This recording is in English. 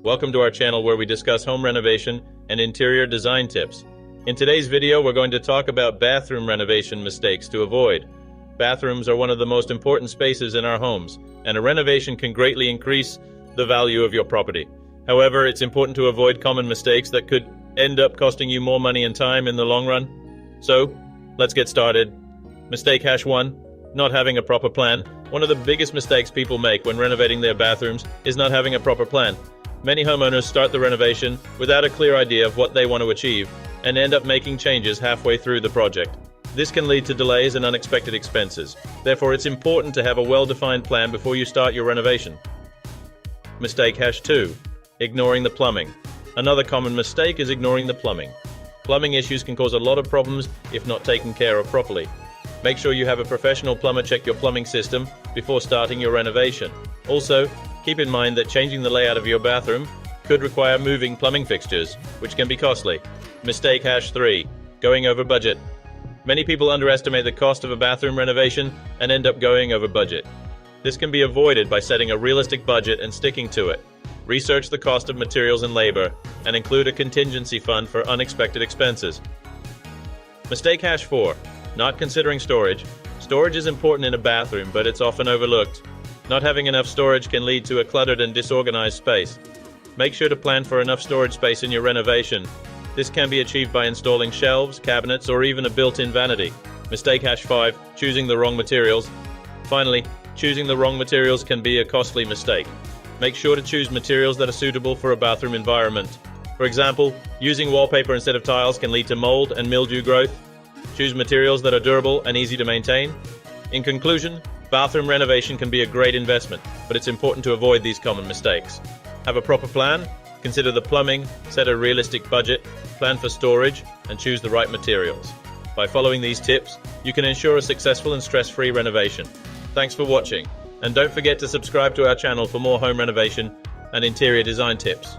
Welcome to our channel where we discuss home renovation and interior design tips. In today's video, we're going to talk about bathroom renovation mistakes to avoid. Bathrooms are one of the most important spaces in our homes, and a renovation can greatly increase the value of your property. However, it's important to avoid common mistakes that could end up costing you more money and time in the long run. So, let's get started. Mistake hash 1. Not having a proper plan. One of the biggest mistakes people make when renovating their bathrooms is not having a proper plan. Many homeowners start the renovation without a clear idea of what they want to achieve and end up making changes halfway through the project. This can lead to delays and unexpected expenses. Therefore, it's important to have a well-defined plan before you start your renovation. Mistake hash 2. Ignoring the plumbing. Another common mistake is ignoring the plumbing. Plumbing issues can cause a lot of problems if not taken care of properly. Make sure you have a professional plumber check your plumbing system before starting your renovation. Also, keep in mind that changing the layout of your bathroom could require moving plumbing fixtures, which can be costly. Mistake hash 3. Going over budget. Many people underestimate the cost of a bathroom renovation and end up going over budget. This can be avoided by setting a realistic budget and sticking to it. Research the cost of materials and labor, and include a contingency fund for unexpected expenses. Mistake hash 4. Not considering storage. Storage is important in a bathroom, but it's often overlooked. Not having enough storage can lead to a cluttered and disorganized space. Make sure to plan for enough storage space in your renovation. This can be achieved by installing shelves, cabinets, or even a built-in vanity. Mistake hash 5. Choosing the wrong materials. Finally, choosing the wrong materials can be a costly mistake. Make sure to choose materials that are suitable for a bathroom environment. For example, using wallpaper instead of tiles can lead to mold and mildew growth. Choose materials that are durable and easy to maintain. In conclusion, bathroom renovation can be a great investment, but it's important to avoid these common mistakes. Have a proper plan, consider the plumbing, set a realistic budget, plan for storage, and choose the right materials. By following these tips, you can ensure a successful and stress-free renovation. Thanks for watching, and don't forget to subscribe to our channel for more home renovation and interior design tips.